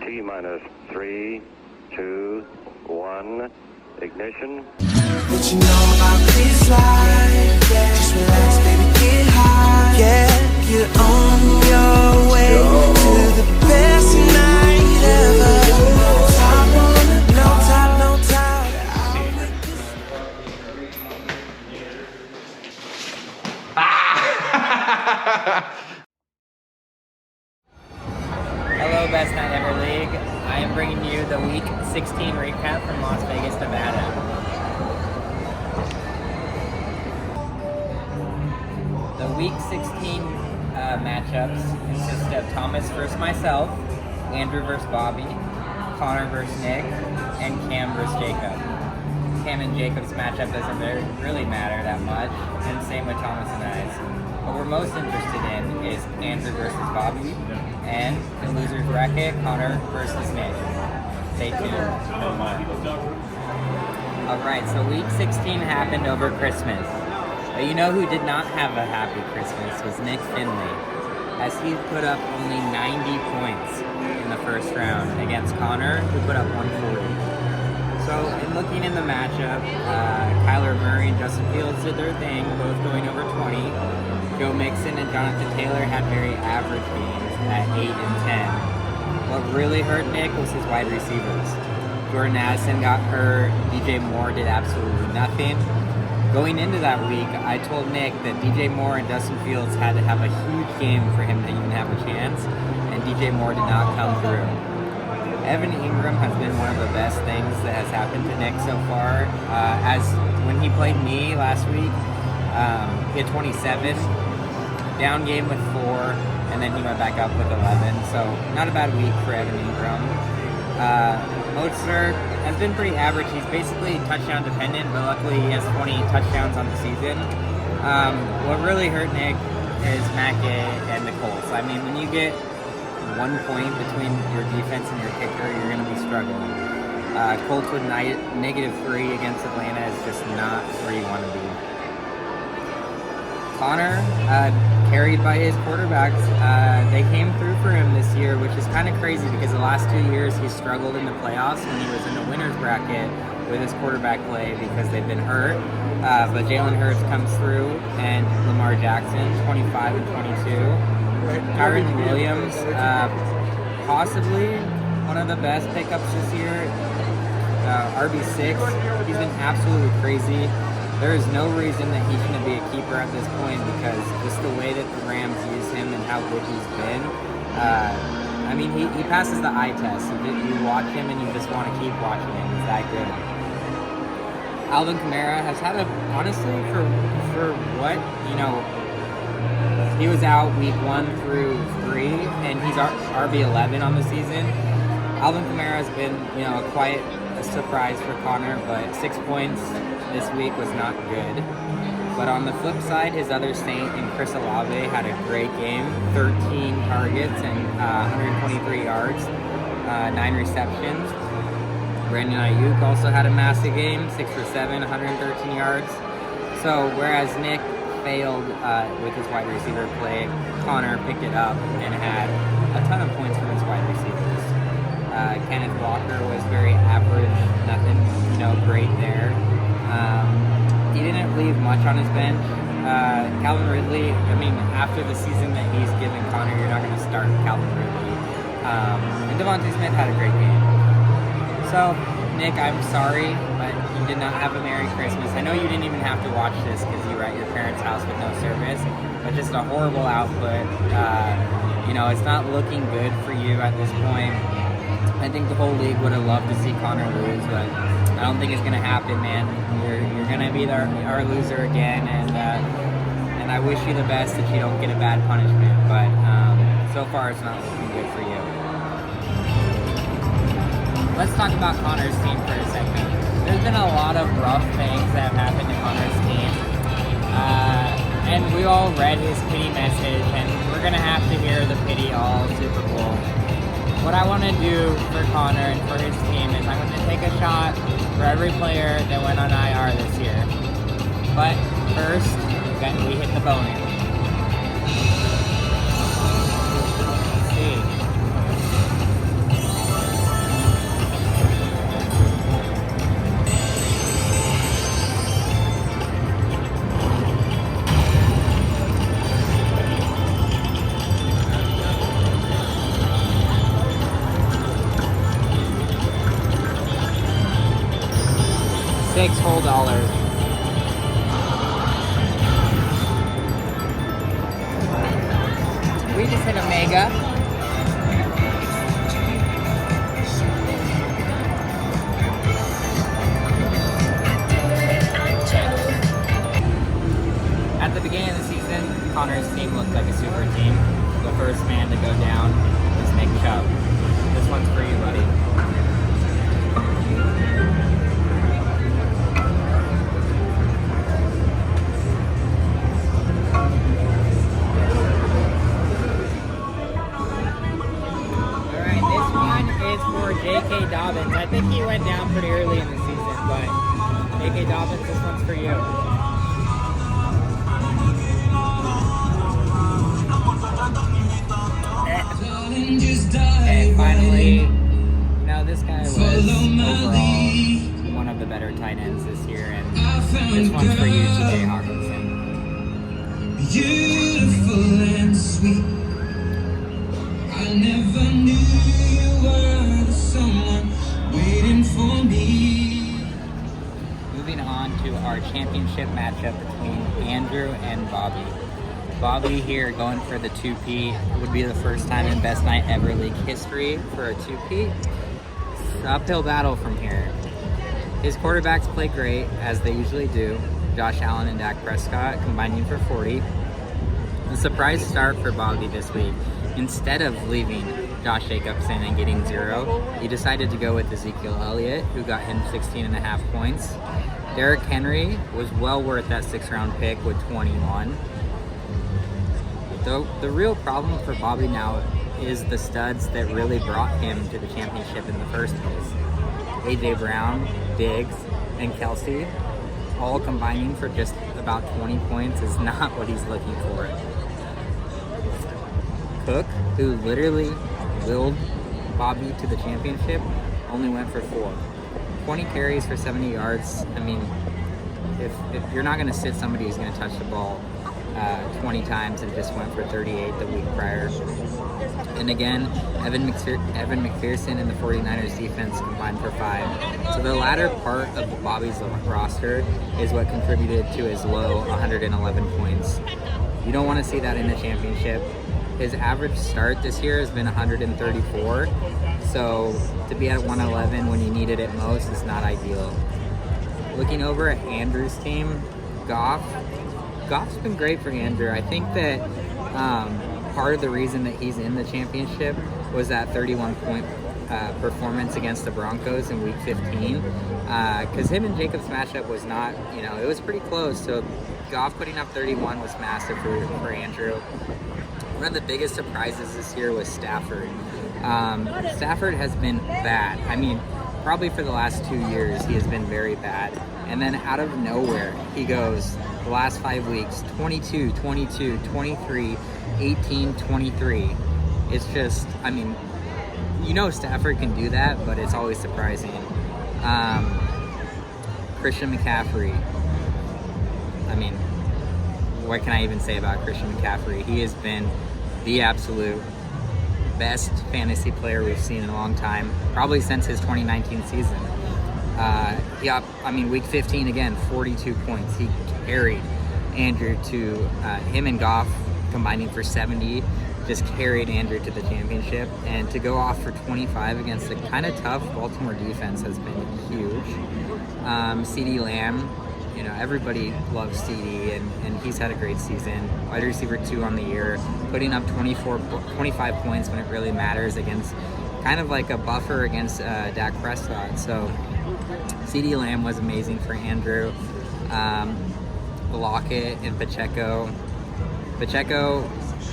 T minus 3, 2, 1, ignition. What you know about this life? Yeah. Just relax, baby, get high. Yeah, you're on your way to the best night ever. No time, no time, no time. Hello, Best Night Ever League. I am bringing you the Week 16 recap from Las Vegas, Nevada. The Week 16 matchups consist of Thomas versus myself, Andrew versus Bobby, Connor versus Nick, and Cam versus Jacob. Cam and Jacob's matchup doesn't really matter that much, and same with Thomas and I's. What we're most interested in is Andrew versus Bobby, and the loser's bracket, Connor versus Nick. Stay tuned. Alright, so Week 16 happened over Christmas. But you know who did not have a happy Christmas was Nick Finley, as he put up only 90 points in the first round against Connor, who put up 140. So, in looking in the matchup, Kyler Murray and Justin Fields did their thing, both going over 20. Joe Mixon and Jonathan Taylor had very average games at 8 and 10. What really hurt Nick was his wide receivers. Jordan Addison got hurt, DJ Moore did absolutely nothing. Going into that week, I told Nick that DJ Moore and Justin Fields had to have a huge game for him to even have a chance, and DJ Moore did not come through. Evan Ingram has been one of the best things that has happened to Nick so far. As when he played me last week, he had 27, down game with 4, and then he went back up with 11. So not a bad week for Evan Ingram. Mostert has been pretty average. He's basically touchdown dependent, but luckily he has 20 touchdowns on the season. What really hurt Nick is Matt Gay and the Colts. I mean, when you get 1 point between your defense and your kicker, you're going to be struggling. Colts with -3 against Atlanta is just not where you want to be. Connor, carried by his quarterbacks, they came through for him this year, which is kind of crazy because the last 2 years he struggled in the playoffs when he was in the winner's bracket with his quarterback play because they've been hurt. But Jalen Hurts comes through, and Lamar Jackson, 25 and 22. Kyren Williams, possibly one of the best pickups this year. RB6, he's been absolutely crazy. There is no reason that he shouldn't be a keeper at this point because just the way that the Rams use him and how good he's been. I mean, he passes the eye test. You watch him and you just want to keep watching him. He's that good. Alvin Kamara has had honestly, for what, he was out week 1 through 3, and he's RB11 on the season. Alvin Kamara has been, quite a surprise for Connor, but 6 points this week was not good. But on the flip side, his other Saint in Chris Olave had a great game, 13 targets and 123 yards, 9 receptions. Brandon Ayuk also had a massive game, 6 for 7, 113 yards. So whereas Nick failed with his wide receiver play, Connor picked it up and had a ton of points from his wide receivers. Kenneth Walker was very average, nothing, great there. He didn't leave much on his bench. Calvin Ridley, after the season that he's given Connor, you're not going to start Calvin Ridley. And Devontae Smith had a great game. So, Nick, I'm sorry, but you did not have a Merry Christmas. I know you didn't even have to watch this because you were at your parents' house with no service, but just a horrible output. It's not looking good for you at this point. I think the whole league would have loved to see Connor lose, but I don't think it's going to happen, man. You're going to be our loser again, and I wish you the best that you don't get a bad punishment, but so far it's not looking good for you. Let's talk about Connor's team for a second. There's been a lot of rough things that have happened to Connor's team, and we all read his pity message, and we're going to have to hear the pity all Super Bowl. What I want to do for Connor and for his team is I'm going to take a shot for every player that went on IR this year. But first, we hit the bonus. Let's see. just hit a mega. At the beginning of the season, Connor's team looked like a super team. The first man to go down was Nick Chubb. This one's for you, buddy. Alright, this one is for J.K. Dobbins. I think he went down pretty early in the season, but J.K. Dobbins, this one's for you. And finally, this guy was overall one of the better tight ends this year, and this one's for you, T.J. Hawkinson. Beautiful and sweet. I never knew you were the someone waiting for me. Moving on to our championship matchup between Andrew and Bobby. Bobby here going for the 2-peat. It would be the first time in Best Night Ever League history for a 2-peat. Uphill battle from here. His quarterbacks play great, as they usually do. Josh Allen and Dak Prescott combining for 40. A surprise start for Bobby this week. Instead of leaving Josh Jacobs in and getting 0, he decided to go with Ezekiel Elliott, who got him 16.5 points. Derrick Henry was well worth that 6th-round pick with 21. The real problem for Bobby now is the studs that really brought him to the championship in the first place. A.J. Brown, Diggs, and Kelsey, all combining for just about 20 points is not what he's looking for. Cook, who literally willed Bobby to the championship, only went for 4. 20 carries for 70 yards. I mean, if you're not going to sit somebody who's going to touch the ball 20 times and just went for 38 the week prior. And again, Evan McPherson and the 49ers defense combined for 5. So the latter part of Bobby's roster is what contributed to his low 111 points. You don't want to see that in a championship. His average start this year has been 134. So to be at 111 when you needed it most is not ideal. Looking over at Andrew's team, Goff's been great for Andrew. I think that part of the reason that he's in the championship was that 31-point performance against the Broncos in Week 15. Because him and Jacobs' matchup was not, it was pretty close. So Goff putting up 31 was massive for Andrew. One of the biggest surprises this year was Stafford. Stafford has been bad. I mean, probably for the last 2 years, he has been very bad. And then out of nowhere, he goes, the last 5 weeks, 22, 22, 23, 18, 23. It's just, Stafford can do that, but it's always surprising. Christian McCaffrey. What can I even say about Christian McCaffrey? He has been the absolute best fantasy player we've seen in a long time, probably since his 2019 season. Week 15 again, 42 points. He carried Andrew to him and Goff combining for 70, just carried Andrew to the championship. And to go off for 25 against a kind of tough Baltimore defense has been huge. CeeDee Lamb, everybody loves CeeDee, and he's had a great season. Wide receiver 2 on the year, putting up 25 points when it really matters against kind of like a buffer against Dak Prescott. So CeeDee Lamb was amazing for Andrew. Lockett and Pacheco. Pacheco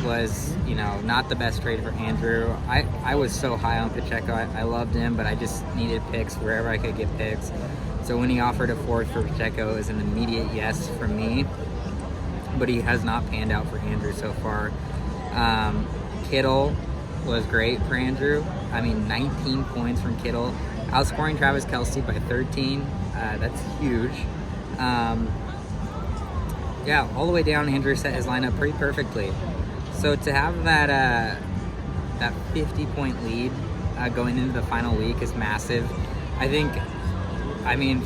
was, not the best trade for Andrew. I was so high on Pacheco. I loved him, but I just needed picks wherever I could get picks. So when he offered a 4th for Pacheco, it was an immediate yes from me. But he has not panned out for Andrew so far. Kittle was great for Andrew. 19 points from Kittle. Outscoring Travis Kelce by 13. That's huge. All the way down, Andrew set his lineup pretty perfectly. So to have that 50-point lead going into the final week is massive.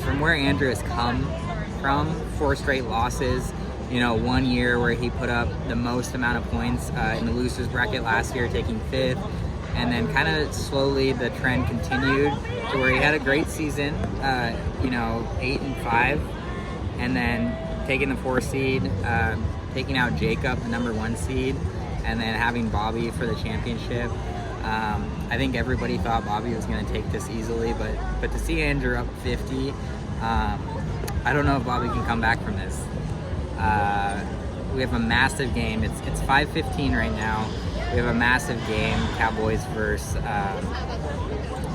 From where Andrew has come from, 4 straight losses one year where he put up the most amount of points in the losers bracket last year, taking 5th. And then kind of slowly the trend continued to where he had a great season, 8-5, and then taking the 4 seed, taking out Jacob, the number 1 seed, and then having Bobby for the championship. I think everybody thought Bobby was going to take this easily, but to see Andrew up 50, I don't know if Bobby can come back from this. We have a massive game. It's 5:15 right now. We have a massive game, Cowboys versus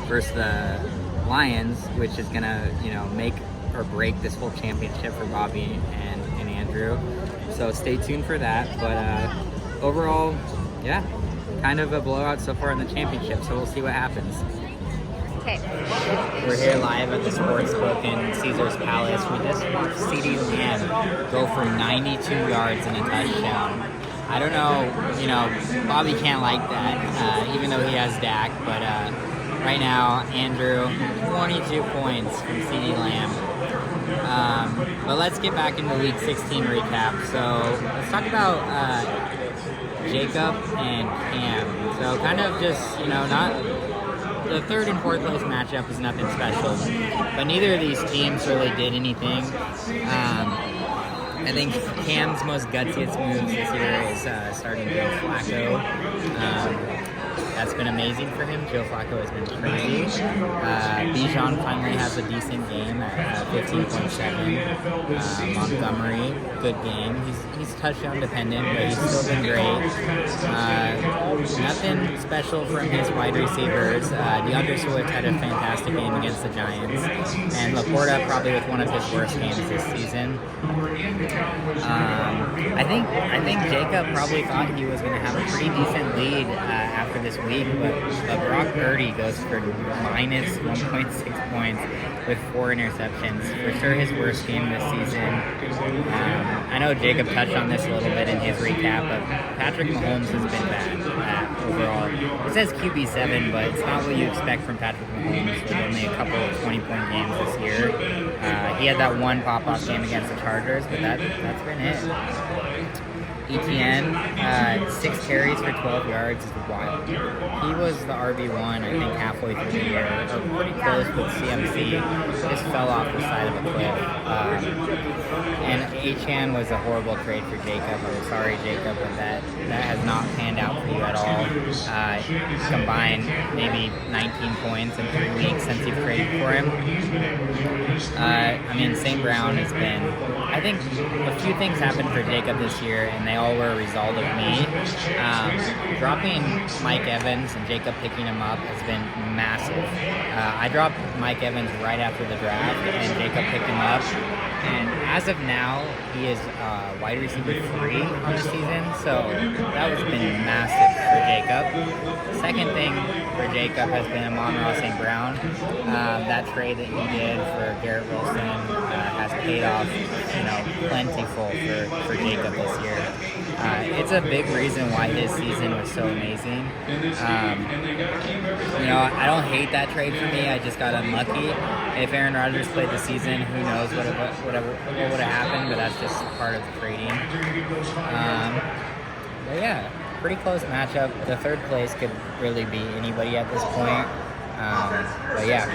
the Lions, which is gonna, make or break this whole championship for Bobby and Andrew. So stay tuned for that. But overall, yeah, kind of a blowout so far in the championship. So we'll see what happens. Okay. We're here live at the Sportsbook in Caesars Palace. We just watched CeeDee Lamb go for 92 yards and a touchdown. I don't know, Bobby can't like that, even though he has Dak, but right now, Andrew, 22 points from CeeDee Lamb. But let's get back into Week 16 recap. So let's talk about Jacob and Cam. So kind of just, not the 3rd and 4th place matchup is nothing special, but neither of these teams really did anything. I think Cam's most gutsiest moves this year is starting Joe Flacco. That's been amazing for him. Joe Flacco has been crazy. Bijan finally has a decent game at 15.7. Montgomery, good game. He's touchdown dependent, but he's still been great. Nothing special from his wide receivers. DeAndre Swift had a fantastic game against the Giants, and Laporta probably with one of his worst games this season. I think Jacob probably thought he was going to have a pretty decent lead after this week, but Brock Purdy goes for minus 1.6 points with 4 interceptions. For sure his worst game this season. I know Jacob touched on this a little bit in his recap, but Patrick Mahomes has been bad overall. It says QB7, but it's not what you expect from Patrick Mahomes with only a couple of 20-point games this year. He had that one pop-off game against the Chargers, but that's been it. ETN, 6 carries for 12 yards is wild. He was the RB1, I think, halfway through the year, or pretty close with CMC. Just fell off the side of a cliff. And Achane was a horrible trade for Jacob. I'm sorry, Jacob, but that has not panned out for you at all. Combined maybe 19 points in 3 weeks since you've traded for him. St. Brown has been, I think a few things happened for Jacob this year, and they all were a result of me. Dropping Mike Evans and Jacob picking him up has been massive. I dropped Mike Evans right after the draft, and Jacob picked him up. And as of now, he is wide receiver 3 on the season, so that has been massive for Jacob. Second thing for Jacob has been Amon-Ra St. Brown. That trade that he did for Garrett Wilson has paid off, plentiful for Jacob this year. It's a big reason why his season was so amazing. I don't hate that trade for me. I just got unlucky. If Aaron Rodgers played the season, who knows what would have happened, but that's just part of the trading. But yeah, pretty close matchup. The 3rd place could really be anybody at this point. But yeah,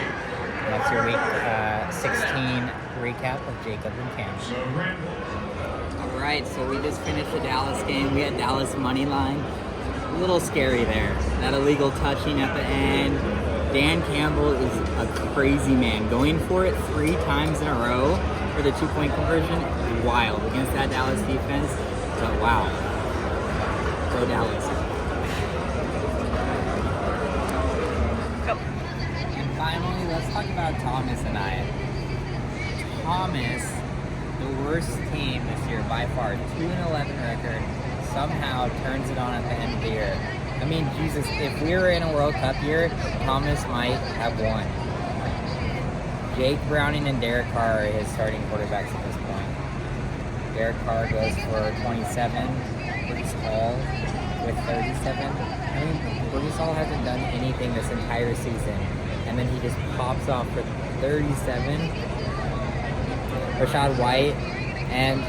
that's your week 16 recap of Jacob and Cam. All right, so we just finished the Dallas game. We had Dallas money line. A little scary there. That illegal touching at the end. Dan Campbell is a crazy man. Going for it 3 times in a row for the 2-point conversion, wild against that Dallas defense. So wow, go Dallas. Go. And finally, let's talk about Thomas and I. Thomas, the worst team this year by far, 2-11 record, somehow turns it on at the end of the year. I mean, Jesus, if we were in a World Cup year, Thomas might have won. Jake Browning and Derek Carr are his starting quarterbacks at this point. Derek Carr goes for 27, Breece Hall with 37. Breece Hall hasn't done anything this entire season, and then he just pops off for 37. Rashad White and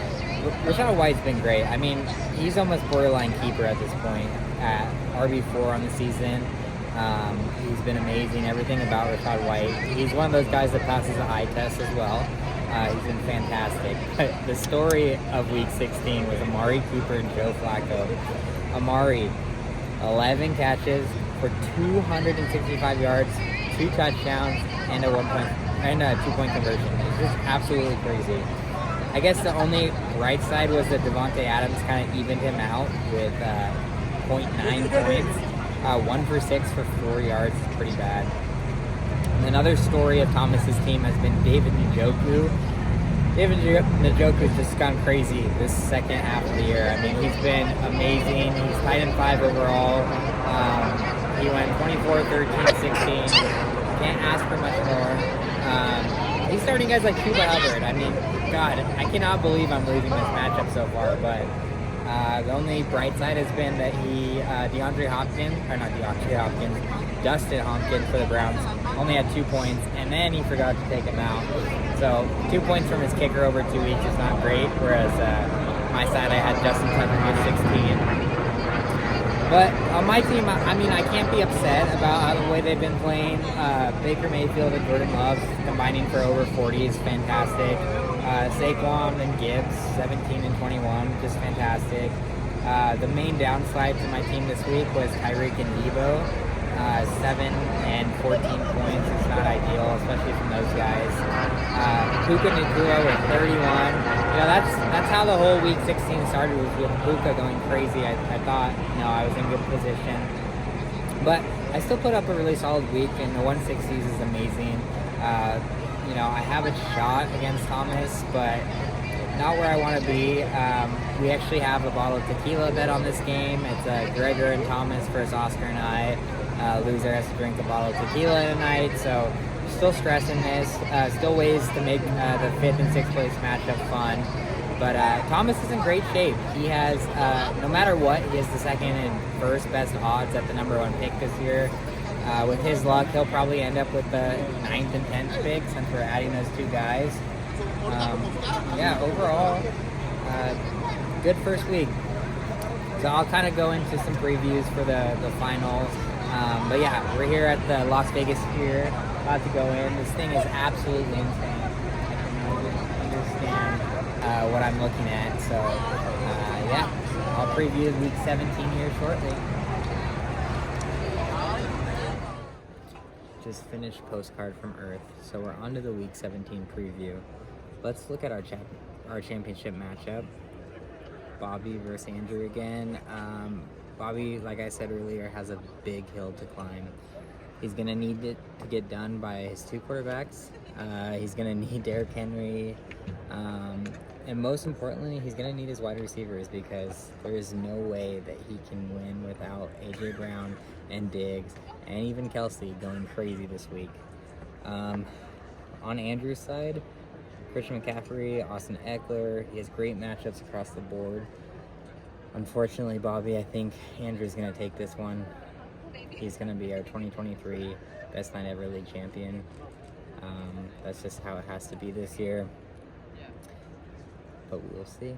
Rashad White's been great. I mean, he's almost borderline keeper at this point at RB4 on the season. He's been amazing. Everything about Rashad White. He's one of those guys that passes the eye test as well. He's been fantastic. But the story of Week 16 was Amari Cooper and Joe Flacco. Amari, 11 catches for 265 yards, 2 touchdowns, and a 2-point conversion. It's just absolutely crazy. I guess the only right side was that Devontae Adams kind of evened him out with 0.9 points. 1 for 6 for 4 yards is pretty bad. Another story of Thomas's team has been David Njoku. David Njoku's just gone crazy this second half of the year. I mean, he's been amazing. He's tight end 5 overall. He went 24, 13, 16. Can't ask for much more. He's starting guys like Chuba Hubbard. I mean, God, I cannot believe I'm losing this matchup so far, but the only bright side has been that Dustin Hopkins for the Browns only had 2 points, and then he forgot to take him out. So 2 points from his kicker over 2 weeks is not great, whereas my side I had Justin Tucker with 16. But on my team, I mean, I can't be upset about the way they've been playing. Baker Mayfield and Jordan Love combining for over 40 is fantastic. Saquon and Gibbs, 17 and 21, just fantastic. The main downside to my team this week was Tyreek and Debo. 7 and 14 points is not ideal, especially from those guys. Puka Nacua with 31. You know, that's how the whole Week 16 started, was with Puka going crazy. I thought, I was in good position. But I still put up a really solid week, and the 160s is amazing. I have a shot against Thomas, but not where I want to be. We actually have a bottle of tequila bet on this game. It's Gregor and Thomas versus Oscar and I. Loser has to drink a bottle of tequila tonight, so still stressing this. Still ways to make the 5th and 6th place matchup fun. But Thomas is in great shape. He has, no matter what, he has the 2nd and 1st best odds at the number 1 pick this year. With his luck, he'll probably end up with the 9th and 10th pick since we're adding those 2 guys. Overall, good first week. So I'll kind of go into some previews for the finals. We're here at the Las Vegas Sphere, about to go in. This thing is absolutely insane. I can understand what I'm looking at. So, I'll preview Week 17 here shortly. Just finished Postcard from Earth, so we're on to the Week 17 preview. Let's look at our championship matchup. Bobby versus Andrew again. Bobby, like I said earlier, has a big hill to climb. He's going to need it to get done by his 2 quarterbacks. He's going to need Derrick Henry. And most importantly, he's going to need his wide receivers, because there is no way that he can win without A.J. Brown and Diggs and even Kelsey going crazy this week. On Andrew's side, Christian McCaffrey, Austin Eckler. He has great matchups across the board. Unfortunately, Bobby, I think Andrew's going to take this one. He's going to be our 2023 Best Line Ever League champion. That's just how it has to be this year. But we will see.